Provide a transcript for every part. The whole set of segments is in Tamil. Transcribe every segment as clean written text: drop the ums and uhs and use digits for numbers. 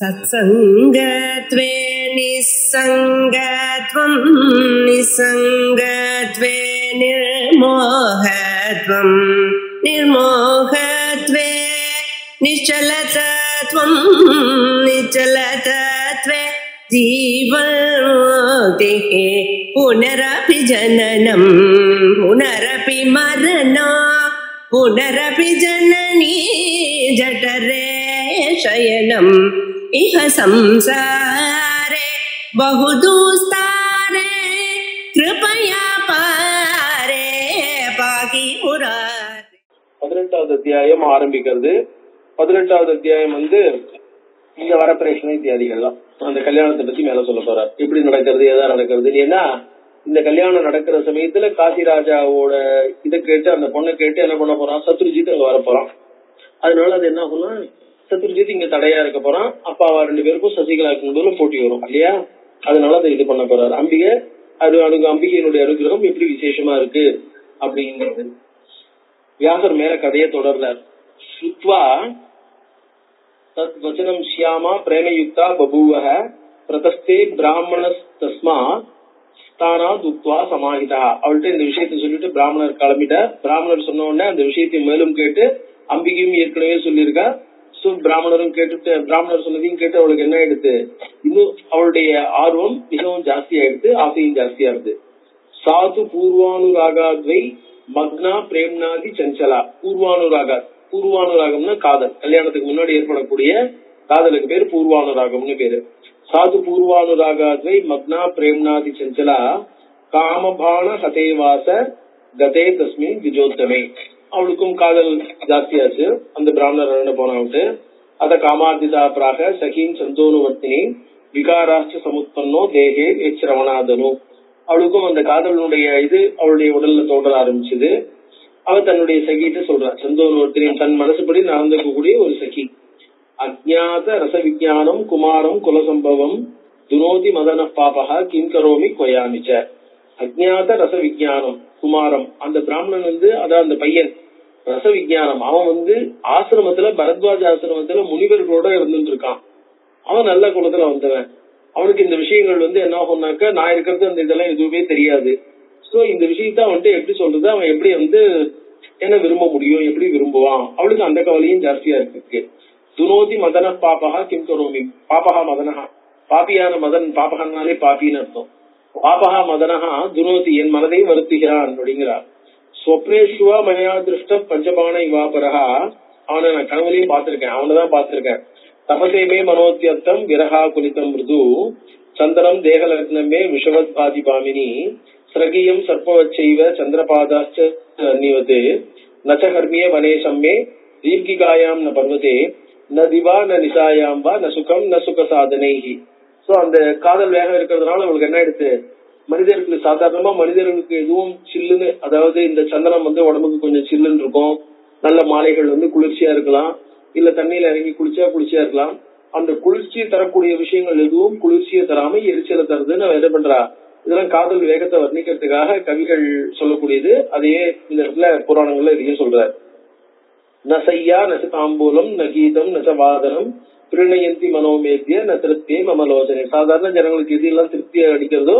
सत्संगत्वे निस्संगत्वं निस्संगत्वे निर्मोहत्वं निर्मोहत्वे निश्चलतत्वं निश्चलतत्वे जीवन्मुक्तिः पुनरपि जननं पुनरपि मरणं पुनरपि जननी जठरे शयनम् इह संसारे बहुदुस्तारे कृपया पारे पाहि मुरारे. 18வது அத்தியாயம் ஆரம்பிக்கிறது. 18வது அத்தியாயம் இங்க வர பிரச்சனை இத்தியாதிகள்லாம் அந்த கல்யாணத்தை பத்தி மேல சொல்ல போறார். எப்படி நடக்கிறது, எதா நடக்கிறது. ஏன்னா இந்த கல்யாணம் நடக்கிற சமயத்துல காசிராஜாவோட இதை கேட்டு அந்த பொண்ணை கேட்டு என்ன பண்ண போறான், சத்ருஜித் அங்க வர போறான். அதனால அது என்ன ஆகும்னா, சத்ருஜித் இங்க தடையா இருக்க போறான். அப்பாவா 2 பேருக்கும் சசிகலாவுக்கு நடுவில் போட்டி வரும் இல்லையா. அதனால அதை இது பண்ண போறாரு. அம்பிகை அம்பிகையினுடைய அனுகிரகம் எப்படி விசேஷமா இருக்கு அப்படிங்கிறது வியாசர் மேல கதையை தொடர்றார். ஸ்ருத்வா தத் வச்சனம் ஷியாமா பிரேமயுக்தா பபூவஹ பிரதஸ்தே பிராமணஸ்தஸ்மா ஸ்தானா துக்வா சமாஹிதா. அவள்கிட்ட இந்த விஷயத்தை சொல்லிட்டு பிராமணர் கிளம்பிட்டார். பிராமணர் சொன்ன உடனே அந்த விஷயத்தை மேலும் கேட்டு அம்பிகையும் ஏற்கனவே சொல்லியிருக்கா. பிராமணரும் கேட்டு பிராமணர் சொன்னதையும் கேட்டு அவளுக்கு என்ன ஆயிடுது, இன்னும் அவளுடைய ஆர்வம் மிகவும் ஜாஸ்தி ஆயிடுது, ஆசையும் ஜாஸ்தியா இருக்கு. சாது பூர்வானுராகாத்வை மக்னா பிரேம்னாதி சஞ்சலா. பூர்வானுராகம்னா காதல், கல்யாணத்துக்கு முன்னாடி ஏற்படக்கூடிய காதலுக்கு பேரு பூர்வானுராகம்னு பேரு. சாது பூர்வானுராகாத்வை மக்னா பிரேம்னாதி சஞ்சலா காமபான ஹதேவாச கதே தஸ்மின் விஜோத்தமே. அவளுக்கும் காதல் ஜாஸ்தியாச்சு. அந்த பிராமணர் என்ன போனாவிட்டு அத காமார்த்திதா பிராக சகீம் சந்தோனுவர்த்தினி விகாராஷ்ட சமுத்பன்னோ தேகே ஏச்சிரவணாதனு. அவளுக்கும் அந்த காதலனுடைய இது அவளுடைய உடல்ல தோன்ற ஆரம்பிச்சது. அவ தன்னுடைய சகிட்ட சொல்றா, சந்தோனுவர்த்தினி தன் மனசுப்படி நடந்துக்கக்கூடிய ஒரு சகி. அஜ்ஞாத ரச விஜானம் குமாரம் குலசம்பவம் துனோதி மதன பாபகா கிம் கரோமி கொயாமிச்ச. அஜ்ஞாத ரச விஜானம் குமாரம், அந்த பிராமணன் அதான் அந்த பையன் ரச விஜானம். அவன் ஆசிரமத்துல பரத்வாஜ ஆசிரமத்துல முனிவர்களோட இருந்துட்டு இருக்கான். அவன் நல்ல குலத்துல வந்தவன். அவனுக்கு இந்த விஷயங்கள் என்ன ஆகும்னாக்க, நான் இருக்கிறது அந்த இதெல்லாம் எதுவுமே தெரியாது. சோ இந்த விஷயத்த அவன்கிட்ட எப்படி சொல்றது, அவன் எப்படி என்ன விரும்ப முடியும், எப்படி விரும்புவான், அவளுக்கு அந்த கவலையும் ஜாஸ்தியா இருக்கு. துனோதி மதன பாபகா கிம் கரோமி. பாபகா மதனஹா, பாப்பியான மதன், பாபகனாலே பாப்பின்னு அர்த்தம். பாபகா மதனஹா துனோதி, என் மனதையும் வருத்துகிறான் அப்படிங்கிறார். ஸ்வப்னேஸ்வா மயா திருஷ்ட பஞ்சபான இவாபரஹா. அவனை நான் கனவுலையும் பார்த்திருக்கேன், அவனதான் பார்த்திருக்கேன். தபசேமே மனோத்தியர்த்தம் விரஹா குலிதம் மிருது சந்திரம் தேகலக்னமே விஷவத் பாதிபாமினி ஸ்ரகியம் சர்ப்பவச்சைவ சந்திரபாதாச்ச நிவதே நச்சகர்மிய வனேசம்மே தீர்க்கிகாயாம் ந பர்வதே ந திவா ந நிசாயாம் வா ந சுகம் ந சுக சாதனைஹி. சோ அந்த காதல் வேகம் இருக்கிறதுனால அவங்களுக்கு என்ன ஆயிடுச்சு, மனிதர்களுக்கு சாதாரணமா மனிதர்களுக்கு எதுவும் சில்லுன்னு, அதாவது இந்த சந்தனம் உடம்புக்கு கொஞ்சம் சில்லுன்னு இருக்கும். நல்ல மாலைகள் குளிர்ச்சியா இருக்கலாம், இல்ல தண்ணியில இறங்கி குளிர்ச்சியா இருக்கலாம். அந்த குளிர்ச்சியை தரக்கூடிய விஷயங்கள் எதுவும் குளிர்ச்சியை தராம எரிச்சலை தருதுன்னு அவன் என்ன பண்றா, இதெல்லாம் காதல் வேகத்தை வர்ணிக்கிறதுக்காக கவிகள் சொல்லக்கூடியது. அதையே இந்த இடத்துல புராணங்கள்ல இதையும் சொல்றாரு. நசையா நச தாம்பூலம் ந கீதம் நச வாதனம் பிரணயந்தி மனோமேத்திய ந திருப்தியே மமலோசனை. சாதாரண ஜனங்களுக்கு எது எல்லாம் திருப்தியை அளிக்கிறதோ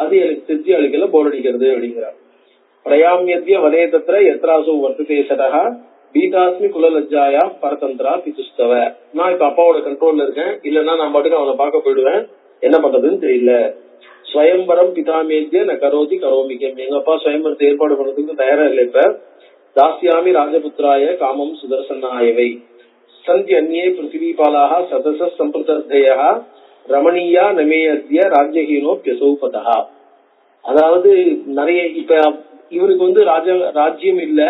அது எனக்கு திருப்தி அளிக்கல, போர் அடிக்கிறது அப்படிங்கிறார். பிரயாமியத்திய வதே தத்திர எத்ராசோ வர்த்ததே சதா பீதாஸ்மி குலலஜ்ஜாயா பரதந்திரா பிதுஸ்தவ. நான் இப்ப அப்பாவோட கண்ட்ரோல்ல இருக்கேன், இல்லன்னா நான் பாட்டுக்கு அவனை பார்க்க போயிடுவேன், என்ன பண்றதுன்னு தெரியல. ஸ்வயம்பரம் பிதாமேத்திய ந கரோதி கரோமிக்கம். எங்க அப்பா ஸ்வயம்பரத்தை ஏற்பாடு பண்றதுக்கு தயாரா இல்லை. இப்ப தாஸ்யாமி ராஜபுத்திராய காமம் சுதர்சனாயவை சந்தி அந்நியே பிருத்திவிபாலாக சதச சம்பிரதயா ரமணீயா நமேயத்திய ராஜ்யஹீனோ பியசௌபதா. அதாவது நிறைய இப்ப இவனுக்கு ராஜ்யம் இல்ல,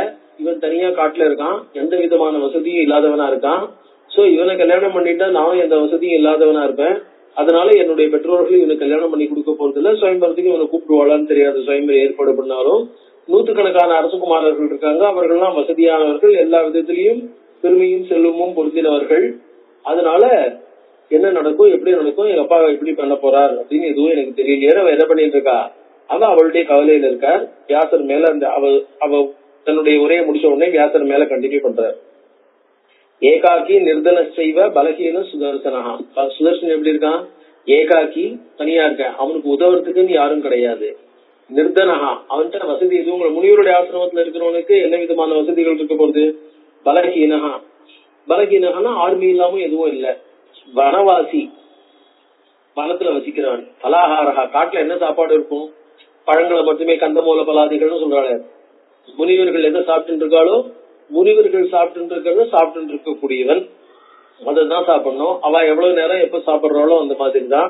இவன் தனியா காட்டுல இருக்கான், எந்த விதமான வசதியும் இல்லாதவனா இருக்கான். சோ இவனை கல்யாணம் பண்ணிட்டா நானும் எந்த வசதியும் இல்லாதவனா இருப்பேன். அதனால என்னுடைய பெற்றோர்கள் இவனுக்கு கல்யாணம் பண்ணி கொடுக்க போறது இல்ல. சுயம்பரத்துக்கு இவனை கூப்பிடுவாளான்னு தெரியாது. சுயம்பரம் ஏற்பாடு பண்ணாலும் நூற்றுக்கணக்கான அரசகுமாரர்கள் இருக்காங்க, அவர்கள்லாம் வசதியானவர்கள், எல்லா விதத்திலையும் பெருமையும் செல்வமும் பொருந்தினவர்கள். அதனால என்ன நடக்கும், எப்படி நடக்கும், எங்க அப்பா எப்படி பண்ண போறார் அப்படின்னு எதுவும் எனக்கு தெரியலையே. அவ என்ன பண்ணிட்டு இருக்கா, அவ அவளுடைய கவலையில இருக்கார். வியாசர் மேல அந்த அவ தன்னுடைய உரையை முடிச்ச உடனே வியாசர் மேல கண்டினியூ பண்றார். ஏகாக்கி நிர்தன செய்வ பலகீன சுதர்சனா. சுதர்சன் எப்படி இருக்கான்? ஏகாக்கி, தனியா இருக்க, அவனுக்கு உதவுறதுக்குன்னு யாரும் கிடையாது. நிர்தனஹா, அவன்கிட்ட வசதி எதுவும், முனிவருடைய ஆசிரமத்துல இருக்கிறவனுக்கு என்ன விதமான வசதிகள் இருக்க போகுது? பலகீனஹா, பலகீனஹானா ஆர்மி இல்லாம எதுவும் இல்ல. வனவாசி, வனத்துல வசிக்கிறான். பலாஹாரஹா, காட்டுல என்ன சாப்பாடு இருக்கும்? பழங்களை மட்டுமே, கந்தமூல பலாதிகள்னு சொல்றாங்க. முனிவர்கள் எதை சாப்பிட்டு இருக்காளோ, முனிவர்கள் சாப்பிட்டு இருக்கிறத சாப்பிட்டு இருக்கக்கூடியவன், அதான் சாப்பிடணும். அவ எவ்வளவு நேரம் எப்ப சாப்பிடுறாளோ அந்த மாதிரி தான்.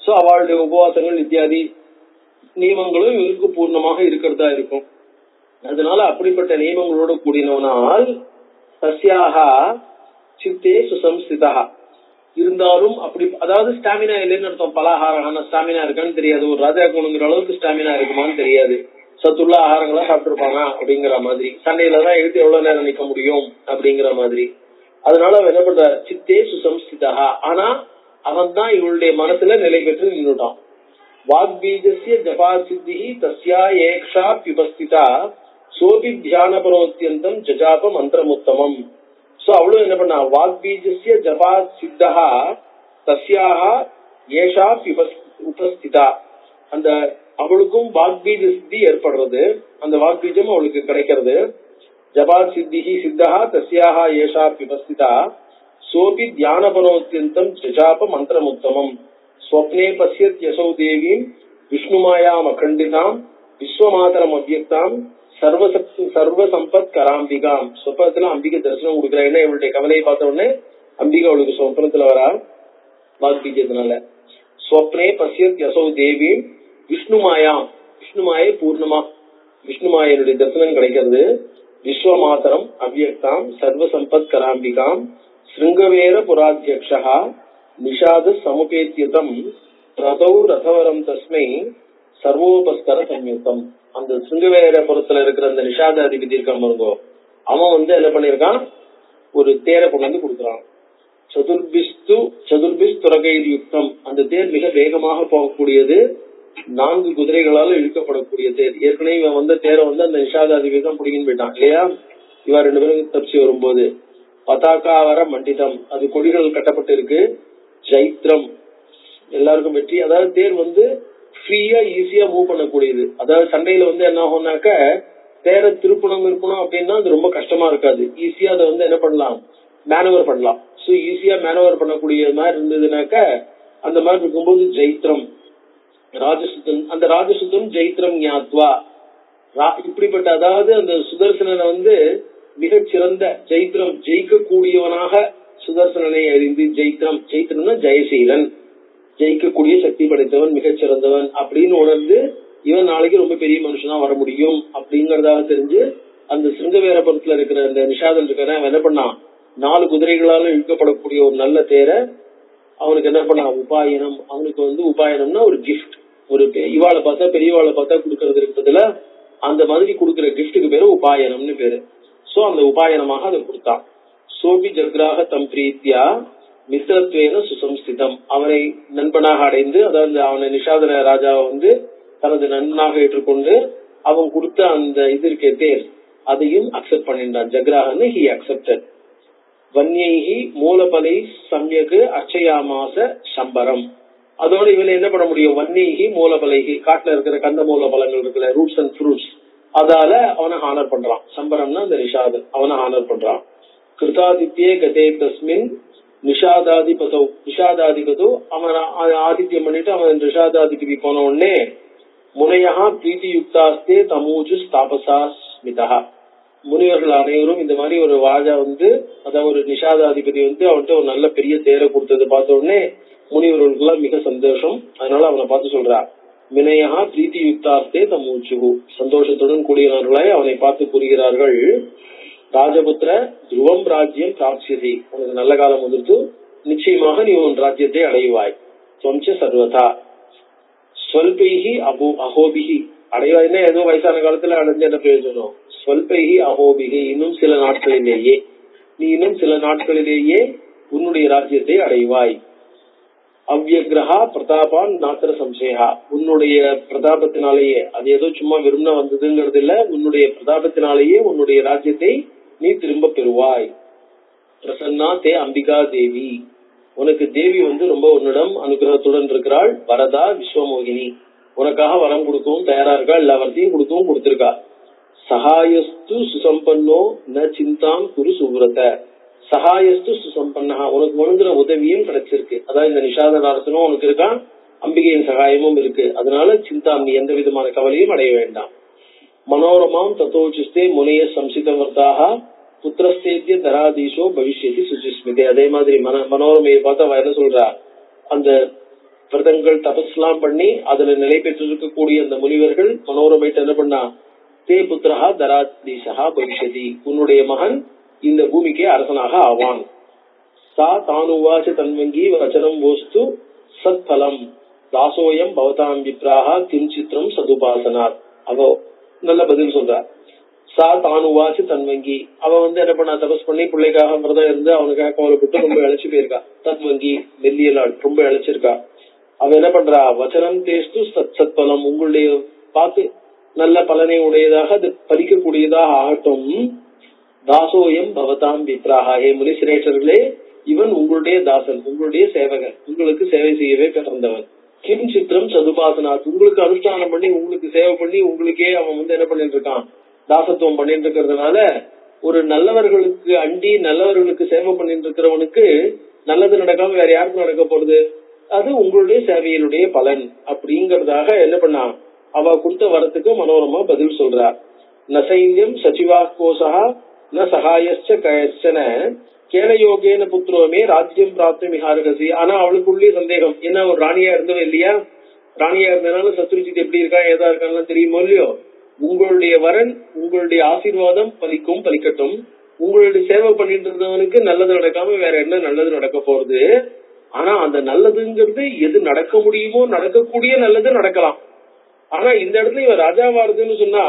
சோ அவளுடைய உபவாசங்கள் இத்தியாதி நியமங்களும் இவருக்கு பூர்ணமாக இருக்கிறதா இருக்கும். அதனால அப்படிப்பட்ட நியமங்களோட கூடினவனால் சஸ்யாக சித்தே சுசம்ஸ்திதா, இருந்தாலும் அப்படி, அதாவது ஸ்டாமினா இல்லைன்னு அர்த்தம். பலாகாரம் ஸ்டாமினா இருக்கான்னு தெரியாது. ஒரு ராஜா குணுங்கிற அளவுக்கு ஸ்டாமினா இருக்குமான்னு தெரியாது. சத்துள்ள ஆகாரங்களா சாப்பிட்டுருப்பாங்க அப்படிங்கிற மாதிரி. சண்டையில தான் எழுத்து எவ்வளவு நேரம் நிக்க முடியும் அப்படிங்கிற மாதிரி. அதனால அவன் என்ன பண்ற? சித்தே சுசம்ஸ்திதா, ஆனா அவன் தான் இவளுடைய மனசுல நிலை பெற்று நின்றுட்டான். வாக்பீஜஸ்ய ஜபா சித்தி தஸ்யா ஏக்ஷா விபஸ்திதா சோபி தியான பரோத்யந்தம் ஜஜாப மந்திரமுத்தமம். சோ அவளும் என்ன பண்ணா? வாக்பீஜஸ்ய ஜபா சித்தா தஸ்யாக ஏஷா உபஸ்திதா, அந்த அவளுக்கும் வாக்பீஜ சித்தி ஏற்படுறது, அந்த வாக்பீஜம் அவளுக்கு கிடைக்கிறது. ஜபா சித்தி சித்தா தஸ்யாக ஏஷா விபஸ்திதா சோபி தியான பரோத்யந்தம் ஜஜாப மந்திரமுத்தமம். ஸ்வப்னே பசியத் யசௌ தேவீம் விஷ்ணுமாயாம் அகண்டிதாம் விஸ்வமாதரம் அவ்யக்தாம் சர்வசம்பத் கராம்பிகாம். சொப்பனத்துல அம்பிகை தரிசனம் கொடுக்குறா. என்ன இவளுடைய கவலையை பார்த்த உடனே அம்பிகை அவளுக்கு சொப்பனத்துல வரா வாக்பீஜத்தினால. ஸ்வப்னே பசியத் யசௌ தேவீம் விஷ்ணுமாயாம், விஷ்ணுமாயை பூர்ணமா, விஷ்ணுமாயனுடைய தரிசனம் கிடைக்கிறது. விஸ்வமாதரம் அவ்யக்தாம் சர்வசம்பத் கராம்பிகாம் ஸ்ருங்கவேர புராத்தியக்ஷா நிஷாத சமுபேத்தியதம் ரதௌ ரதவரம் தஸ்மை சர்வோபஸ்கர சம்யுக்தம். அந்த சிருங்கவேரபுரத்துல இருக்கிற அந்த நிஷாத அதிபதி இருக்கான் பாருங்கோ, அவன் என்ன பண்ணிருக்கான்? ஒரு தேரை கொண்டு வந்து கொடுக்குறான். சதுர்பிஸ் துரகையில் யுக்தம். அந்த தேர் மிக வேகமாக போகக்கூடியது, 4 குதிரைகளால இழுக்கப்படக்கூடிய தேர். ஏற்கனவே இவன் வந்த தேரை அந்த நிஷாத அதிபதி தான் பிடிக்கின்னு போயிட்டான் இல்லையா? இவா 2 பேரும் தப்பிச்சு வரும்போது பதாக்காவர மண்டிதம், அது கொடிகள் கட்டப்பட்டு இருக்கு. ஜைத்ரம், எல்லாருக்கும் வெற்றி. அதாவது தேர் ஃப்ரீயா ஈஸியா மூவ் பண்ணக்கூடியது. அதாவது சண்டையில என்ன ஆகும்னாக்க, தேரை திருப்பணம் இருக்கணும் அப்படின்னா அது ரொம்ப கஷ்டமா இருக்காது. ஈஸியா அதை என்ன பண்ணலாம்? மேனுவர் பண்ணலாம். சோ ஈஸியா மேனுவர் பண்ணக்கூடிய மாதிரி இருந்ததுனாக்க, அந்த மாதிரி இருக்கும்போது ஜெயித்ரம் ராஜசுத்தன், அந்த ராஜசுத்தன் ஜெயித்ரம் ஞாத்வா, இப்படிப்பட்ட, அதாவது அந்த சுதர்சனனை மிகச்சிறந்த ஜெயித்ரம், ஜெயிக்கக்கூடியவனாக சுதர்சனனை அறிந்து, ஜெயித்ரம், ஜெயித்ரம்னா ஜெயசீலன், ஜெயிக்கக்கூடிய சக்தி படைத்தவன், மிகச்சிறந்தவன் அப்படின்னு உணர்ந்து, இவன் நாளைக்கு ரொம்ப பெரிய மனுஷனா வர முடியும் அப்படிங்கறதாக தெரிஞ்சு, அந்த சிருங்கவேரபுரத்துல இருக்கிற அந்த நிஷாதன் இருக்கிற அவன் என்ன பண்ணான்? 4 குதிரைகளால இழுக்கப்படக்கூடிய ஒரு நல்ல தேரை அவனுக்கு என்ன பண்ணா? உபாயனம். அவனுக்கு உபாயனம்னா ஒரு கிஃப்ட். ஒரு இவாளை பார்த்தா பெரியவாளை பார்த்தா கொடுக்கறது இருக்கிறதுல அந்த மாதிரி கொடுக்கிற கிஃப்டுக்கு பேரு உபாயனம்னு பேரு. சோ அந்த உபாயனமாக அதை கொடுத்தான். சோபி ஜக்ராக தம் பிரீத்தியா மித்திரத்வேன சுசம்ஸ்திதம், அவனை நண்பனாக அடைந்து, அதாவது அவனை நிஷாதன ராஜாவை தனது நண்பனாக ஏற்றுக்கொண்டு அவன் கொடுத்த அந்த இது இருக்கே தேர், அதையும் அக்செப்ட் பண்ணிட்டான். ஜக்ராகன்னு ஹி அக்செப்டட். வன்யைஹி மூலபலை சம்யக்கு அர்ச்சயாமாச சம்பரம். அதோட இவனை என்ன பண்ண முடியும்? வன்யைஹி மூலபலைஹி, காட்டுல இருக்கிற கந்த மூல பழங்கள் இருக்கிற ரூட்ஸ் அண்ட் ஃப்ரூட்ஸ், அதால அவனை ஹானர் பண்றான். சம்பரம்னா அந்த நிஷாதன், அவனை ஹானர் பண்றான். கிருதாதித்யே கதே தஸ்மின் நிஷாதாதிபதோ, நிஷாதாதிபதோ அவன் ஆதித்யம் பண்ணிட்டு அவன் நிஷாதாதிபதி போன உடனே முனையா பிரீத்தி யுக்தாஸ்தே தமூஜு தாபசா ஸ்மிதா. முனிவர்கள் அனைவரும் இந்த மாதிரி ஒரு ராஜா அதாவது ஒரு நிஷாதாதிபதி அவன்கிட்ட ஒரு நல்ல பெரிய தேரை கொடுத்தது பார்த்த உடனே முனிவர்களுக்கு எல்லாம் மிக சந்தோஷம். அதனால அவனை பார்த்து சொல்றான், வினயா பிரீத்தி யுக்தாஸ்தே தமூச்சு, சந்தோஷத்துடன் கூடியவர்களாய் அவனை பார்த்து கூறுகிறார்கள், ராஜபுத்திர துருவம் ராஜ்யம் பிராப்சியதி, உனக்கு நல்ல காலம் வந்துட்டு நிச்சயமாக நீ உன் ராஜ்யத்தை அடைவாய். சொஞ்ச சர்வதா ஸ்வல்பைஹி அஹோபிஹி, அடைவாய்னா ஏதோ வயசான காலத்துல அடைஞ்ச என்ன பிரயோஜனம்? ஸ்வல்பைஹி அஹோபிஹி, இன்னும் சில நாட்களிலேயே, நீ இன்னும் சில நாட்களிலேயே உன்னுடைய ராஜ்யத்தை அடைவாய். அவ்யக்ரஹா பிரதாபான் நாத்திர சம்சயா, உன்னுடைய பிரதாபத்தினாலேயே, அது ஏதோ சும்மா விரும்பின வந்ததுங்கிறது இல்ல, உன்னுடைய பிரதாபத்தினாலேயே உன்னுடைய ராஜ்யத்தை நீ திரும்ப பெறுவாய். பிரசன்னா தே அம்பிகா தேவி, உனக்கு தேவி ரொம்ப உன்னிடம் அனுகிரகத்துடன் இருக்கிறாள். வரதா விஸ்வமோகினி, உனக்காக வரம் கொடுக்கவும் தயாரா இருக்கா, எல்லா வரத்தையும் கொடுத்திருக்கா. சகாயஸ்து சுசம்பன்னோ ந சிந்தாம் குரு சுவ்ரத, சகாயஸ்து சுசம்பன்னா, உனக்கு வேணுங்கிற உதவியும் கிடைச்சிருக்கு. அதாவது இந்த நிஷாதநாரசனும் உனக்கு இருக்கான், அம்பிகையின் சகாயமும் இருக்கு. அதனால சிந்தாம், நீ எந்த விதமான கவலையும் அடைய வேண்டாம். மனோரமாம் தத்தோச்சிஸ்தே முனைய சம்சிதவர்த்தாக புத்திரஸ்தேத்திய தராதீஷோ பவிஷ்யதி சுஜிஸ்மிதே. அதே மாதிரி மனோரமையை பார்த்து அவ என்ன சொல்றா, அந்த விரதங்கள் தபஸ்லாம் பண்ணி அதுல நிலை பெற்றிருக்கக்கூடிய அந்த முனிவர்கள் மனோரமைட்டு என்ன பண்ணா, தே புத்திரஹா தராதீஷா பவிஷ்யதி, உன்னுடைய மகன் இந்த பூமிக்கே அரசனாக ஆவான். சா தானுவாச்ச தன்வங்கி வச்சனம் போஸ்து சத்பலம் தாசோயம் பவதாம் விப்ராஹா கிஞ்சித்ரம் சதுபாசனார். அவ நல்ல பதில் சொல்றா. சா தானுவாச்சு தன்வங்கி, அவ என்ன பண்ணா, தபஸ் பண்ணி பிள்ளைக்காக விரதம் இருந்து அவனுக்காக கவலைப்பட்டு ரொம்ப இழைச்சு போயிருக்கா. தன்வங்கி மெல்லியலாள், ரொம்ப இழைச்சிருக்கா. அவ என்ன பண்றா, வச்சனம் தேஸ்து சத் சத்பலம், உங்களுடைய பார்த்து நல்ல பலனை உடையதாக அது பலிக்கக்கூடியதாக ஆகட்டும். தாசோயம் பவதாம் விப்ராஹா, ஹே முனி சிரேஷ்டர்களே, இவன் உங்களுடைய தாசன், உங்களுடைய சேவகன், உங்களுக்கு சேவை செய்யவே பிறந்தவன். கிம் சித்திரம் சதுபாசனாத், உங்களுக்கு அனுஷ்டானம் பண்ணி உங்களுக்கு சேவை பண்ணி உங்களுக்கே அவன் என்ன பண்ணிட்டு இருக்கான், தாசத்துவம் பண்ணிட்டு இருக்கிறதுனால, ஒரு நல்லவர்களுக்கு அண்டி நல்லவர்களுக்கு சேவை பண்ணிட்டு இருக்கிறவனுக்கு நல்லது நடக்காம வேற யாருக்கும் நடக்க போறது, அது உங்களுடைய சேவையினுடைய பலன் அப்படிங்கறதாக என்ன பண்ணா, அவ கொடுத்த வரத்துக்கு மனோரமா பதில் சொல்றா. ந சைன்யம் சச்சிவா கோசா ந சகாயச்ச கயச்சன கேனயோகேன புத்திரோமே ராஜ்யம் பிராப்தி மிகாரகசி. ஆனா அவளுக்குள்ளே சந்தேகம், என்ன ஒரு ராணியா இருந்தவ இல்லையா, ராணியா இருந்ததுனால சத்ருஜித் எப்படி இருக்கா ஏதா இருக்கான்னு தெரியுமோ இல்லையோ, உங்களுடைய வரன் உங்களுடைய ஆசீர்வாதம் பலிக்கட்டும், உங்களுடைய சேவை பண்ணிட்டு இருந்தவனுக்கு நல்லது நடக்காம வேற என்ன நல்லது நடக்க போறது. ஆனா அந்த நல்லதுங்கிறது எது நடக்க முடியுமோ நடக்கக்கூடிய நல்லது நடக்கலாம். ஆனா இந்த இடத்துல இவன் ராஜாவாருதுன்னு சொன்னா,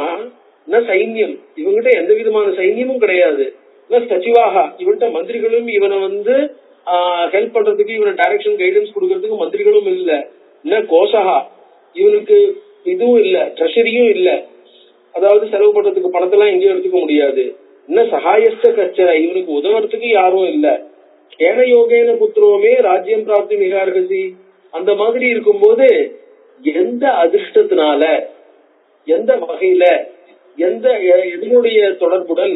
சைன்யம், இவங்கிட்ட எந்த விதமான சைன்யமும் கிடையாது. சச்சிவாகா, இவன்கிட்ட மந்திரிகளும் இவனை ஹெல்ப் பண்றதுக்கு, இவனை டைரக்ஷன் கைடன்ஸ் கொடுக்கறதுக்கு மந்திரிகளும் இல்ல. கோஷகா, இவனுக்கு இதுவும் இல்ல, ட்ரெஷரியும் இல்ல, அதாவது செலவு பண்றதுக்கு பணத்தெல்லாம் எங்கேயும் எடுத்துக்க முடியாது. சகாயஸ்த கச்சர, இவனுக்கு உதவுறதுக்கு யாரும் இல்ல. ஏன யோகேன புத்திரோமே ராஜ்யம் பிராப்தி மிகார்கசி. அந்த மாதிரி இருக்கும்போது எந்த அதிர்ஷ்டத்தினால, எந்த வகையில, எதனுடைய தொடர்புடன்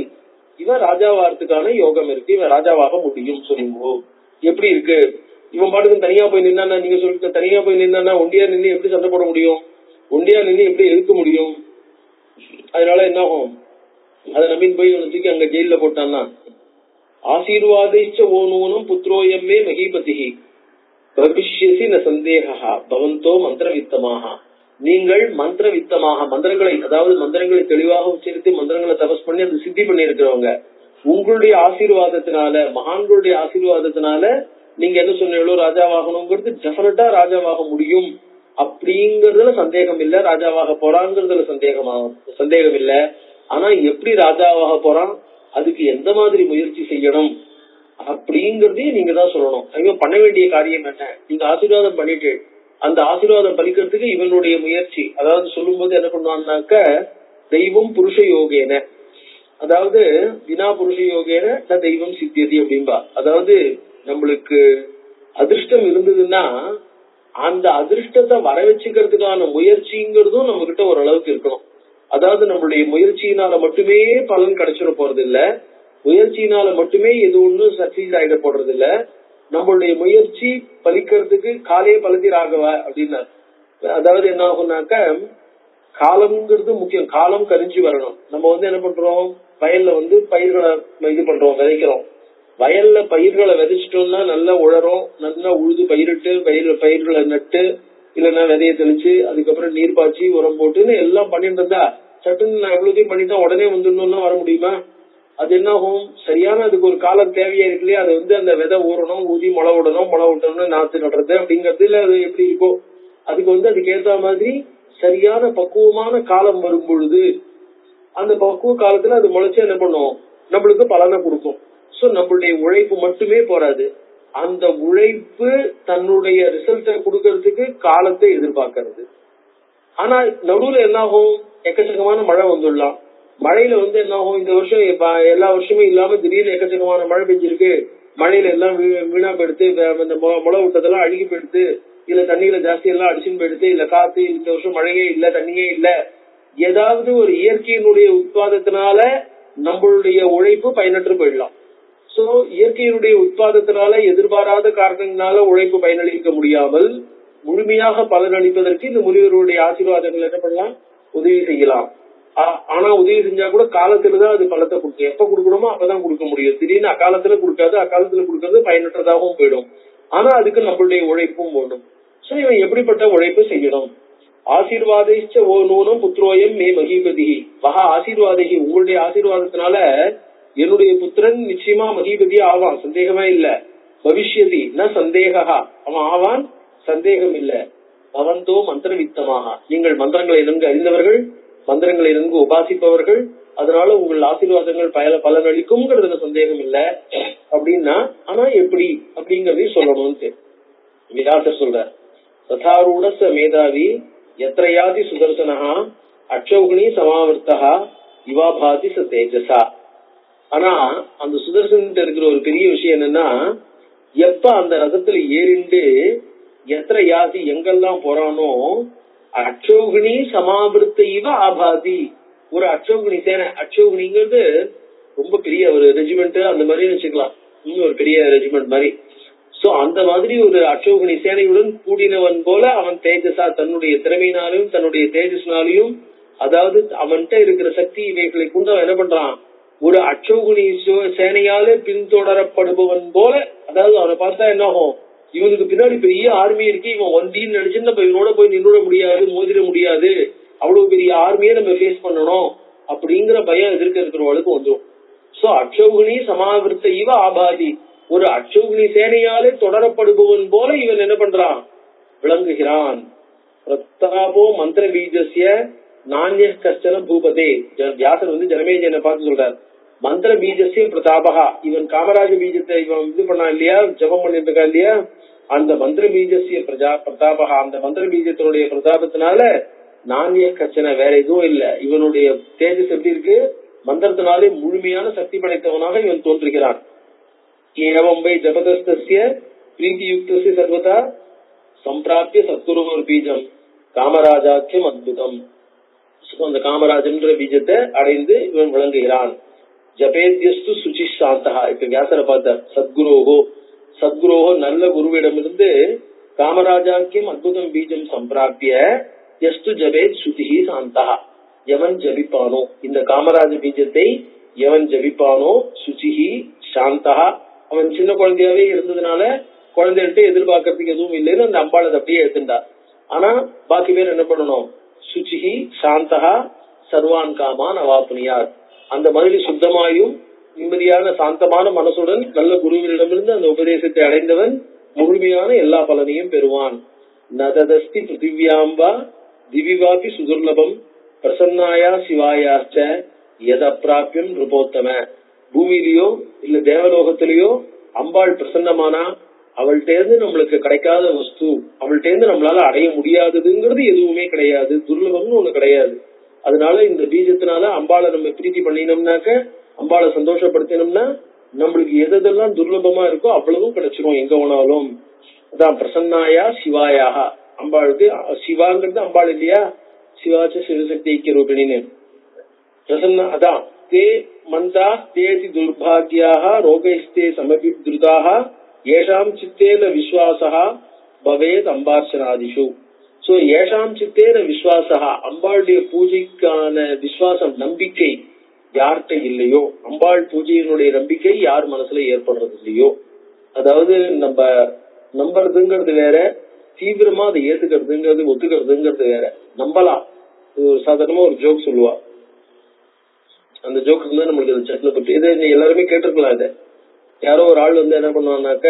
இவன் ராஜாவாகிறதுக்கான யோகம் இருக்கு, இவன் ராஜாவாக முடியும் சொல்லுங்க. எப்படி இருக்கு, இவன் பாட்டுக்கு தனியா போய் நின்னா, நீங்க சொல்லிட்டு தனியா போய் நின்னா ஒண்டியா நின்று எப்படி சண்டை போட முடியும், ஒண்டியா நின்று எப்படி எதிர்க்க முடியும். அதனால என்ன ஆகும், அதை நம்பின்னு போய் இவனை தூக்கி அங்க ஜெயில போட்டான்னா, ஆசீர்வாதிச்ச ஓனூனம் புத்ரோயம்மே மகிபதிஹி பவிஷ்யசி ந சந்தேகா பவந்தோ மந்திர வித்தமாக. நீங்கள் மந்திர வித்தமாக, மந்திரங்களை, அதாவது மந்திரங்களை தெளிவாக உச்சரித்து மந்திரங்களை தபஸ் பண்ணி அது சித்தி பண்ணி இருக்கிறவங்க, உங்களுடைய ஆசீர்வாதத்தினால, மகான்களுடைய ஆசீர்வாதத்தினால நீங்க என்ன சொன்னீங்களோ ராஜாவாகணுங்கிறது டெஃபினட்டா ராஜாவாக முடியும் அப்படிங்கறதுல சந்தேகம் இல்ல. ராஜாவாக போறாங்கிறதுல சந்தேகம் இல்ல. ஆனா எப்படி ராஜாவாக போறான், அதுக்கு எந்த மாதிரி முயற்சி செய்யணும் அப்படிங்கறதையும் நீங்க தான் சொல்லணும். ஐயோ பண்ண வேண்டிய காரியம் என்ன, நீங்க ஆசீர்வாதம் பண்ணிட்டு அந்த ஆசீர்வாதம் பலிக்கிறதுக்கு இவனுடைய முயற்சி, அதாவது சொல்லும் போது என்ன பண்ணுவான்னாக்க, தெய்வம் புருஷ யோகேன, அதாவது வினா புருஷ யோகேன தெய்வம் சித்தியதி அப்படின்பா. அதாவது நம்மளுக்கு அதிர்ஷ்டம் இருந்ததுன்னா அந்த அதிர்ஷ்டத்தை வர வச்சுக்கிறதுக்கான முயற்சிங்கிறதும் நம்ம கிட்ட ஓரளவுக்கு இருக்கணும். அதாவது நம்மளுடைய முயற்சியினால மட்டுமே பலன் கிடைச்சிட போறது இல்ல, முயற்சியினால மட்டுமே எது ஒண்ணும் சக்சீஸ் ஆகிட போடுறது இல்ல. நம்மளுடைய முயற்சி பலிக்கிறதுக்கு காலே பலதி ராகவ அப்படின்னா, அதாவது என்ன ஆகும்னாக்க, காலம்ங்கிறது முக்கியம். காலம் கரிஞ்சு வரணும். நம்ம என்ன பண்றோம், வயல்ல பயிர்களை இது பண்றோம், விதைக்கிறோம். வயல்ல பயிர்களை விதைச்சிட்டோம்னா நல்லா உழறோம், நல்லா உழுது பயிரிட்டு பயிர்களை நட்டு இல்லைன்னா விதைய தெளிச்சு அதுக்கப்புறம் நீர் பாய்ச்சி உரம் போட்டுன்னு எல்லாம் பண்ணிட்டு இருந்தா, சட்டுன்னு நான் எவ்வளவுதையும் பண்ணிட்டா உடனே வந்துடணும்னா வர முடியுமா? அது என்ன ஆகும், சரியான அதுக்கு ஒரு காலம் தேவையா இருக்கு இல்லையா, அது அந்த விதை ஊறணும், ஊதி முளை விடணும், முளை விட்டோம்னா நாத்து நடுறது அப்படிங்கறதுல அது எப்படி இருக்கும், அதுக்கு அதுக்கு ஏற்ற மாதிரி சரியான பக்குவமான காலம் வரும் பொழுது அந்த பக்குவ காலத்துல அது முளைச்சு என்ன பண்ணும், நம்மளுக்கு பலனை கொடுக்கும். சோ நம்மளுடைய உழைப்பு மட்டுமே போராது, அந்த உழைப்பு தன்னுடைய ரிசல்ட்டை கொடுக்கறதுக்கு காலத்தை எதிர்பார்க்கறது. ஆனா நடுவுல என்ன ஆகும், எக்கச்சக்கமான மழை வந்துடலாம், மழையில என்ன ஆகும், இந்த வருஷம் எல்லா வருஷமும் இல்லாம திடீர்னு எக்கச்சக்கமான மழை பெஞ்சிருக்கு, மழையில எல்லாம் வீணா போயிடுத்து, இந்த முளை விட்டதெல்லாம் அழுகி போயிடுத்து, இல்ல தண்ணியில ஜாஸ்தி எல்லாம் அடிச்சுன்னு போயிடுத்து, இல்ல காத்து இந்த வருஷம் மழையே இல்ல தண்ணியே இல்ல, ஏதாவது ஒரு இயற்கையினுடைய உட்பாதத்தினால நம்மளுடைய உழைப்பு பயனற்று போயிடலாம். சோ இயற்கையினுடைய உட்பாதத்தினால எதிர்பாராத காரணங்களால உழைப்பு பயனளிக்க முடியாமல் முழுமையாக பலனளிப்பதற்கு இந்த முனிவருடைய ஆசீர்வாதங்கள் என்ன பண்ணலாம், உதவி செய்யலாம். ஆனா உதவி செஞ்சா கூட காலத்துலதான் அது பலத்தை கொடுக்கும். எப்ப கொடுக்கணுமோ அப்பதான் கொடுக்க முடியும். திடீர்னு அக்காலத்துல கொடுக்காது, அக்காலத்துல கொடுக்கறது பயனற்றதாகவும் போயிடும். ஆனா அதுக்கு நம்மளுடைய உழைப்பும் வேணும். சோ இவன் எப்படிப்பட்ட உழைப்பு செய்யணும்? ஆசீர்வாதிச்ச ஓ நூனம் புத்திரோயம் மே மகிபதி மகா ஆசீர்வாதிகி, உங்களுடைய ஆசீர்வாதத்தினால என்னுடைய புத்திரன் நிச்சயமா மகிபதி ஆவான், சந்தேகமே இல்ல. பவிஷ்யதி ந சந்தேகா, அவன் ஆவான், சந்தேகம் இல்ல. பவந்தோ மந்திர வித்தமாக, நீங்கள் மந்திரங்களை நன்கு அறிந்தவர்கள், மந்திரங்களை நன்கு உபாசிப்பவர்கள், அதனால உங்கள் ஆசீர்வாதங்கள் பலனளிக்கும்ங்கிறதுல சந்தேகம் இல்ல அப்படின்னா, ஆனா எப்படி அப்படிங்கறதையும் சொல்லணும்னு வியாசர் சொல்றார். ததாரூಢ மேதாவி எத்ரயாதி சுதர்சனஹா அக்ஷௌகிணி சமாவர்த்தா இவாபாதி ச தேஜசா. ஆனா அந்த சுதர்சன இருக்கிற ஒரு பெரிய விஷயம் என்னன்னா, எப்ப அந்த ரதத்துல ஏறிண்டு எத்ரயாதி எங்கெல்லாம் போறானோ அக்ஷௌகிணி சமாவிருத்த இவ ஆபாதி, ஒரு அக்ஷௌகிணி சேனை, அக்ஷௌகிணிங்கிறது ரொம்ப பெரிய ஒரு ரெஜிமெண்ட் அந்த மாதிரி வச்சுக்கலாம், ஒரு பெரிய ரெஜிமெண்ட் மாதிரி. சோ அந்த மாதிரி ஒரு அக்ஷௌகிணி சேனையுடன் கூடினவன் போல அவன் தேஜஸா, தன்னுடைய திறமையினாலும் தன்னுடைய தேஜஸ்னாலையும், அதாவது அவன்கிட்ட இருக்கிற சக்தி இவைகளை கொண்டு அவன் என்ன பண்றான், ஒரு அக்ஷௌகிணி சேனையாலே பின்தொடரப்படுபவன் போல. அதாவது அவனை பார்த்தா என்ன ஆகும், இவனுக்கு பின்னாடி பெரிய ஆர்மி இருக்கு, இவன் ஒண்டின்னு நினைச்சு நம்ம இவனோட போய் நின்றுட முடியாது, மோதிட முடியாது, அவ்வளவு பெரிய ஆர்மியை நம்ம ஃபேஸ் பண்ணணும் அப்படிங்கிற பயம் எதிர்க்க இருக்கிறவளுக்கு வந்துடும். சோ அக்ஷௌகிணி சமாவிருத்த இவ ஆபாதி, ஒரு அக்ஷௌகிணி சேனையாலே தொடரப்படுபவன் போல இவன் என்ன பண்றான், விளங்குகிறான். பிரதாபோ மந்திர பீஜஸ்ய நானிய கஷ்டன பூபதே. வியாசர் ஜனமேஜனை பார்த்து சொல்றார், மந்திர பீஜஸ்ய பிரதாபகா, இவன் காமராஜ பீஜத்தை இவன் இது பண்ணா இல்லையா, ஜபம் பண்ணிட்டு இருக்கா இல்லையா, அந்த மந்திர பீஜஸ்ய பிரதாபகா, அந்த மந்திர பீஜத்தினுடைய பிரதாபத்தினால நானிய கச்சனை வேற எதுவும் இல்ல, இவனுடைய தேஜஸ் எப்படி இருக்கு, மந்திரத்தினாலே முழுமையான சக்தி படைத்தவனாக இவன் தோன்றுகிறான். ஏவம் வை ஜபதஸ்தஸ்ய பிரீதியுக்தஸ்ய சர்வதா சம்பிராப்திய சத்குருவோர் பீஜம் காமராஜாக்கியம் அத்புதம். அந்த காமராஜன்ற பீஜத்தை அடைந்து இவன் விளங்குகிறான். ஜபேத்யஸ்து சுச்சி சாந்தகா, இப்ப வியாசரை பார்த்தார். சத்குரோஹோ நல்ல குருவிடமிருந்து காமராஜாக்கியம் அத்புதம் பீஜம் சம்பிராப்திய எஸ்து ஜபேத் சுதிஹி சாந்தகா, எவன் ஜபிப்பானோ இந்த காமராஜ பீஜத்தை எவன் ஜபிப்பானோ, சுச்சிஹி சாந்தகா, அவன் சின்ன குழந்தையாவே இருந்ததுனால குழந்தைகிட்ட எதிர்பார்க்கறதுக்கு எதுவும் இல்லைன்னு அந்த அம்பாள் அதை அப்படியே எடுத்துட்டார். ஆனா பாக்கி பேர் என்ன பண்ணணும், சுச்சிஹி சாந்தகா சர்வான் காமான் அவாப்புனியார், அந்த மாதிரி சுத்தமாயும் நிம்மதியான சாந்தமான மனசுடன் நல்ல குருவினிடமிருந்து அந்த உபதேசத்தை அடைந்தவன் முழுமையான எல்லா பலனையும் பெறுவான். நததஸ்தி பிருத்திவியாம்பா திவிவாபி சுதுர்லபம் பிரசன்னாயா சிவாயாச்ச எதப்பிராபியம் நிருபோத்தம. பூமியிலயோ இல்ல தேவலோகத்திலேயோ அம்பாள் பிரசன்னமானா அவள்கிட்ட இருந்து நம்மளுக்கு கிடைக்காத வஸ்து, அவள்கிட்ட இருந்து நம்மளால அடைய முடியாததுங்கிறது எதுவுமே கிடையாது, துர்லபம்னு ஒண்ணு கிடையாது. அதனால இந்த பீஜத்தினால அம்பாளை நம்ம பிரீத்தி பண்ணினோம்னாக்க, அம்பாளை சந்தோஷப்படுத்தினோம்னா நம்மளுக்கு எதெல்லாம் துர்லபமா இருக்கோ அவ்வளவும் கிடைச்சிரும் எங்க போனாலும். அதான் பிரசன்னாயா சிவாயாக, அம்பாளுக்கு சிவாங்கிறது அம்பாள் இல்லையா, சிவாச்ச சிவசக்தி ஐக்கிய ரூபிணின்னு பிரசன்னா. அதான் தே மந்தா தேதி துர்பாகியாக ரோகைஸ்தே சமபித்ருதாக ஏஷாம் சித்தேன விஸ்வாசா பவேத் அம்பார்ச்சனாதிஷு. சோ ஏஷாம் சித்தேன விஸ்வாசா, அம்பாளுடைய பூஜைக்கான விசுவாசம் நம்பிக்கை யார்கிட்ட இல்லையோ, அம்பாள் பூஜையினுடைய நம்பிக்கை யார் மனசுல ஏற்படுறது இல்லையோ, அதாவது நம்ம நம்புறதுங்கிறது வேற, தீவிரமா அதை ஏத்துக்கிறதுங்கிறது ஒத்துக்கிறதுங்கிறது வேற. நம்பலாம், சாதாரணமா ஒரு ஜோக் சொல்லுவா, அந்த ஜோக்கு தான் நம்மளுக்கு அது சட்டில பற்றி இதை எல்லாருமே கேட்டிருக்கலாம். இதை யாரோ ஒரு ஆள் என்ன பண்ணுவான்னாக்க,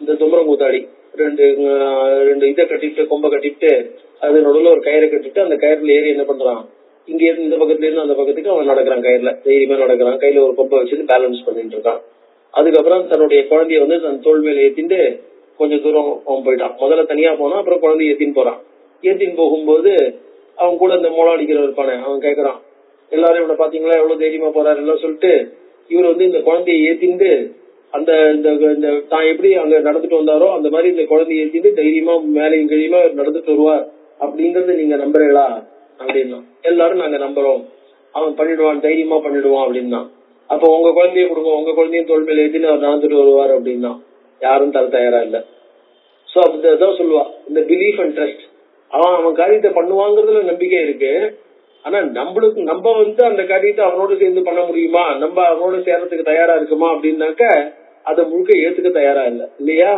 இந்த தும்பரம் கூத்தாடி ரெண்டு இதை கட்டிட்டு கொம்பை கட்டிட்டு அது நடுவில் ஒரு கயிறை கட்டிட்டு அந்த கயிறுல ஏறி என்ன பண்றான், இங்க இருந்து இந்த பக்கத்துல இருந்து அந்த பக்கத்துக்கு அவன் நடக்கிறான், கயிறுல தைரியமா நடக்கிறான், கையில ஒரு கொம்பை வச்சுட்டு பேலன்ஸ் பண்ணிட்டு இருக்கான். அதுக்கப்புறம் தன்னுடைய குழந்தைய தன் தோல் மேல ஏத்திட்டு கொஞ்சம் தூரம் அவன் போயிட்டான். முதல்ல தனியா போனான், அப்புறம் குழந்தைய ஏத்தின்னு போறான். ஏத்தின்னு போகும்போது அவன் கூட இந்த மோளம் அடிக்கிற இருப்பானே, அவன் கேட்கறான், எல்லாரும் இவனை பாத்தீங்களா எவ்வளவு தைரியமா போறாரு எல்லாம் சொல்லிட்டு இவர் வந்து இந்த குழந்தையை ஏத்திண்டு அந்த தான் எப்படி அங்க நடந்துட்டு வந்தாரோ அந்த மாதிரி இந்த குழந்தையை ஏத்திட்டு தைரியமா மேலையும் கீழியுமா நடந்துட்டு வருவார் அப்படிங்கறத நீங்க நம்புறீங்களா அப்படின்னா எல்லாரும் நாங்க நம்புறோம், அவன் பண்ணிடுவான், தைரியமா பண்ணிடுவான் அப்படின்னா. அப்ப உங்க குழந்தைய கொடுங்க, உங்க குழந்தையும் தோல் மேல ஏத்தின்னு அவர் நடந்துட்டு வருவார் அப்படின்னா யாரும் தர தயாரா இல்ல. சோ அப்படிதான் சொல்லுவா இந்த பிலீஃப் அண்ட் ட்ரஸ்ட். அவன் காரியத்தை பண்ணுவாங்கிறதுல நம்பிக்கை இருக்கு. ஆனா நம்ம வந்து அந்த காரியத்தை அவனோட சேர்ந்து பண்ண முடியுமா, நம்ம அவனோட சேர்றதுக்கு தயாரா இருக்குமா அப்படின்னாக்க அதை முழுக்க ஏத்துக்க தயாரா இல்ல இல்லையா.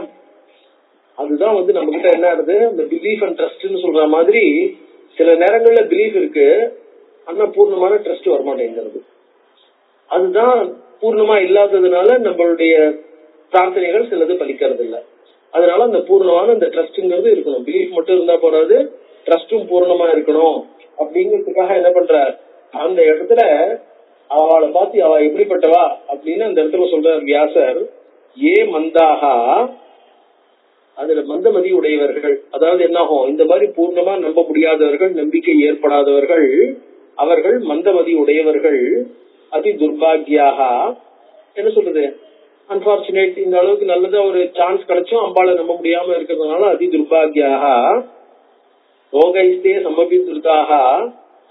அதுதான் வந்து நம்ம கிட்ட என்ன ஆகுது, இந்த பிலீஃப் அண்ட் ட்ரஸ்ட்னு சொல்ற மாதிரி சில நேரங்கள்ல பிலீஃப் இருக்கு, ஆனா பூர்ணமான ட்ரஸ்ட் வரமாட்டேங்கிறது. அதுதான் பூர்ணமா இல்லாததுனால நம்மளுடைய பிரார்த்தனைகள் சிலது பலிக்கிறது இல்ல. அதனால அந்த பூர்ணமான இந்த ட்ரஸ்ட்ங்கிறது இருக்கணும். பிலீஃப் மட்டும் இருந்தா போறாது, ட்ரஸ்டும் பூர்ணமா இருக்கணும். அப்படிங்கிறதுக்காக என்ன பண்ற, அந்த இடத்துல அவளை பார்த்து அவ எப்படிப்பட்டவா அப்படின்னு அந்த இடத்துல சொல்ற வியாசர், ஏ மந்தாகா, அதுல மந்தமதி உடையவர்கள், அதாவது என்னாகும், இந்த மாதிரி பூர்ணமா நம்ப முடியாதவர்கள், நம்பிக்கை ஏற்படாதவர்கள், அவர்கள் மந்தமதி உடையவர்கள், அதி துர்பாகியாக, என்ன சொல்றது, அன்பார்ச்சுனேட், இந்த அளவுக்கு நல்லதா ஒரு சான்ஸ் கிடைச்சும் அம்பாளை நம்ப முடியாம இருக்கிறதுனால அதி துர்பாகியாக, ரோகைஸ்தே சமபித்ருதாக,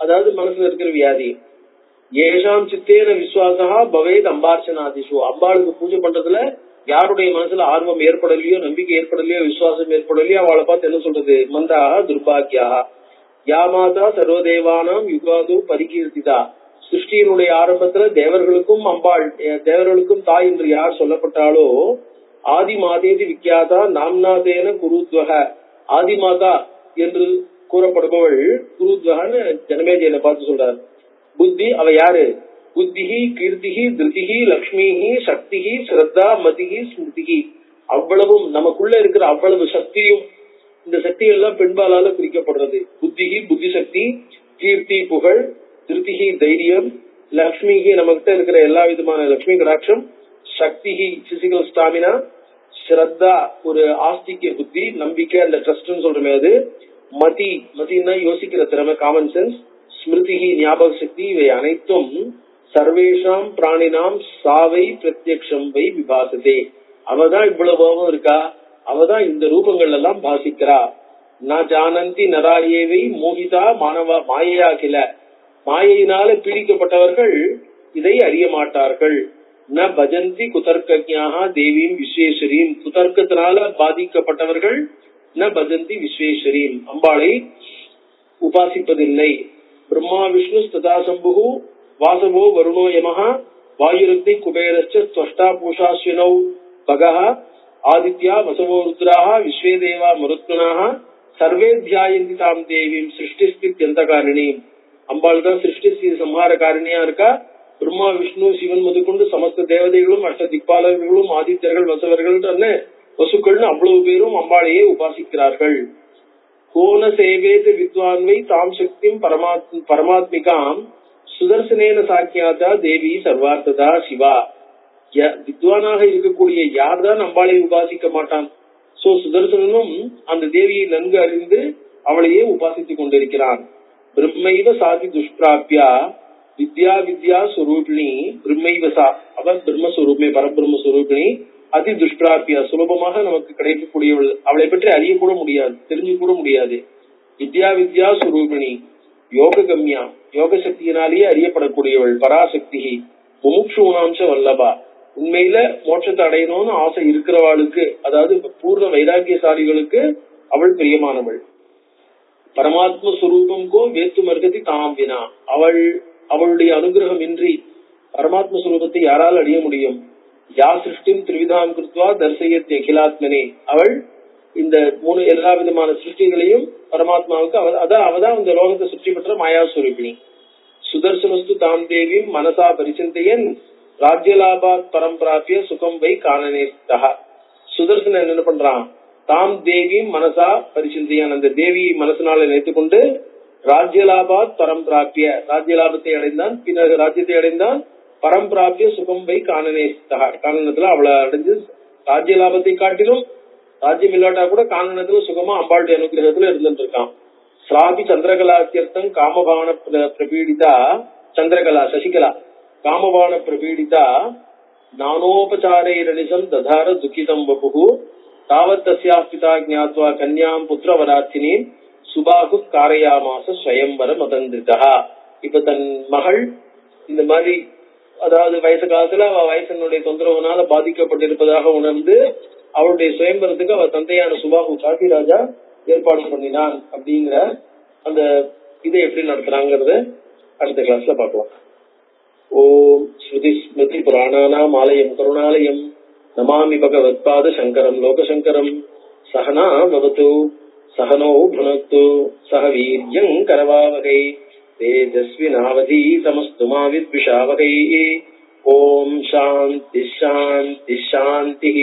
அதாவது மனசுல இருக்கிற வியாதி, ஏஷாம் சித்தேன விசுவாசா பவேத் அம்பார்ச்சனாதிஷு, அம்பாளுக்கு பூஜை பண்றதுல யாருடைய மனசுல ஆர்வம் ஏற்படலையோ, நம்பிக்கை ஏற்படலையோ, விசுவாசம் ஏற்படலையோ அவளை பார்த்து என்ன சொல்றது, மந்தாக துர்பாகியா. யா மாதா சர்வதேவானாம் யுகாது பரிகீர்த்திதா, சிருஷ்டியினுடைய ஆரம்பத்துல தேவர்களுக்கும் அம்பாள், தேவர்களுக்கும் தாய் என்று யார் சொல்லப்பட்டாலோ, ஆதி மாதேதி விக்யாதா நாம்நாதேன குருத்வக, ஆதி மாதா என்று கூறப்படுபவள் குருத்வகன்னு ஜனமேஜயனை பார்த்து சொல்றார். புத்தி அவ யாரு, புத்திஹி கீர்த்திஹி திருதிஹி லக்ஷ்மிஹி சக்திஹி ஸ்ரத்தா மதிஹி ஸ்மிருதிஹி, அவ்வளவும் நமக்குள்ள இருக்கிற அவ்வளவு சக்தியும், இந்த சக்திகள் எல்லாம் பெண்பாலால குறிக்கப்படுறது. புத்திஹி புத்தி சக்தி, கீர்த்தி புகழ், திருதிஹி தைரியம், லக்ஷ்மிஹி நமக்கிட்ட இருக்கிற எல்லா விதமான லக்ஷ்மி கடாட்சம், சக்திஹி பிசிக்கல் ஸ்டாமினா, ஸ்ரத்தா ஒரு ஆஸ்திக புத்தி நம்பிக்கை அந்த ட்ரஸ்ட்னு சொல்றமே அது, மதி மதினா யோசிக்கிற திறமை காமன் சென்ஸ், ஸ்மிருதிஹி ஞாபக சக்தி, இவை அனைத்தும் சர்வேஷாம் பிராணினாம் சாவை பிரத்யக்ஷம் வை விபாசதே, அவதான் இவ்வளவு இருக்கா, அவதான் இந்த ரூபங்கள் எல்லாம் பாசிக்கிறா. ந ஜானந்தி நராயேவை மோகிதா மானவ மாயையாகில, மாயையினால பீடிக்கப்பட்டவர்கள் இதை அறிய மாட்டார்கள். ந பஜந்தி குதர்க்கஜ்ஞாஹ தேவீம் விஸ்வேஸ்வரீம், குதர்க்கத்தினால பாதிக்கப்பட்டவர்கள் ந பஜந்தி விஸ்வேஸ்வரீம், அம்பாளை உபாசிப்பதில்லை. பிரம்மா விஷ்ணு ததா சம்பு வாசவோ வருணோ யமஹ வாயுரக்னி குபேரஸ்ச த்வஷ்டா பூஷாஸ்வினௌ பகஹ ஆதித்யா வசவோ ருத்ராஹ விஸ்வே தேவா மருத்மனாஹ சர்வே தியாயந்தி தாம் தேவீம் சிருஷ்டிஸ்தித்யந்தகாரிணி, அம்பாள் தான் சிருஷ்டி சம்ஹார காரணியா இருக்கா. பிரம்மா விஷ்ணு சிவன் முதற்கொண்டு சமஸ்த தேவதைகளும் அஷ்ட திக்பாலர்களும் ஆதித்யர்கள் வசவர்கள் வசுக்கள்னு அவ்வளவு பேரும் அம்பாளையே உபாசிக்கிறார்கள். கோன சேவேத வித்வான்வை தாம் சக்திம் பரமாத்மிகாம் சுதர்சனேன சாக்கியாதா தேவி சர்வார்த்ததா சிவா, வித்வானாக இருக்கக்கூடிய யார் தான் அம்பாளை உபாசிக்க மாட்டான். சோ சுதர்சனும் அந்த தேவியை நன்கு அறிந்து அவளையே உபாசித்துக் கொண்டிருக்கிறான். பிரம்மைவ சாதி துஷ்பிராபியா வித்யா வித்யா சுரூபிணி, பிரம்மைவ சா, அவள் பிரம்மஸ்வரூபமே பரபிரம்மஸ்வரூபிணி, அதி துஷ்பிராபியா சுலபமாக நமக்கு கிடைக்கக்கூடியவள், அவளை பற்றி அறியக்கூட முடியாது, தெரிஞ்சு கூட முடியாது. வித்யா வித்யா சுரூபிணி யோக கம்யா, யோக சக்தியினாலேயே அறியப்படக்கூடியவள். பராசக்தி முமுட்சூனாம்ச வல்லபா, உண்மையில மோட்சத்தை அடையணும்னு ஆசை இருக்கிறவாளுக்கு, அதாவது பூர்ண வைராக்கியசாலிகளுக்கு அவள் பிரியமானவள். பரமாத்ம சுரூபம் கோ வேத்து மர்கதி தாம் வினா, அவளுடைய அனுகிரகம் இன்றி பரமாத்ம சுரூபத்தை யாரால் அடைய முடியும். யா சிருஷ்டிம் திரிவிதாம் கிருத்வா தர்சயத் அகிலாத்மனே, அவள் இந்த எல்லா விதமான சிருஷ்டிகளையும் பரமாத்மாவுக்கு அவதான் இந்த லோகத்தை சுற்றி பெற்ற மாயாஸ்வரூபிணி. சுதர்சனஸ்து தாம் தேவியும் மனசா பரிசிந்தையன் ராஜ்யலாபாத் பரம்பிராபிய சுகம் வை காணனேஸ்தா, சுதர்சன என்ன பண்றான், தாம் தேவியும் மனசா பரிசிந்தையன், அந்த தேவியை மனசனால நினைத்துக் கொண்டு ராஜ்யலாபாத் பரம்பிராபிய, ராஜ்யலாபத்தை அடைந்தான், பின்னர் ராஜ்யத்தை அடைந்தான். பரம்பிராபிய சுகம் வை காணனேஸ்தா, காணனத்துல அவளை அடைஞ்சு ராஜ்ய லாபத்தை காட்டிலும் ராஜ்யம் இல்லாட்டா கூட காணனத்துல சுகமா அம்பாளுடைய அனுகிரகத்துல இருந்துட்டு இருக்கான். ஸ்ராபி சந்திரகலாத்தியர்த்தம் காமபான பிரபீடிதா சந்திரகலா சசிகலா காமபான பிரபீடிதா நானோபசாரைரணிசம் ததார துக்கிதம் வபுகு தாவத் தஸ்யாः பிதா ஞாத்வா கன்யாம் புத்திரவரார்த்தினீம் சுபாகு காரயாமாச ஸ்வயம்பர மதந்திரிதா. இப்ப தன் மகள் இந்த மாதிரி அதாவது வயசு காலத்துல அவ வயசனுடைய தொந்தரவுனால பாதிக்கப்பட்டிருப்பதாக உணர்ந்து அவளுடைய சுயம்பரத்துக்கு அவ தந்தையான சுபாகு காசி ராஜா ஏற்பாடு பண்ணினான் அப்படிங்கிற அந்த இதை எப்படி நடத்துறாங்கிறத அடுத்த கிளாஸ்ல பார்க்கலாம். ஓம் ஸ்ருதி ஸ்மிருதி புராணானாம் ஆலயம் கருணாலயம் நமாமி பகவத்பாத சங்கரம் லோகசங்கரம். சஹனா பவது சஹனோ புனக்து சஹ வீர்யங் கரவாவகை தேஜஸ்வினாவதீதமஸ்து மா வித்விஷாவகை. ஓம் சாந்தி சாந்தி சாந்தி.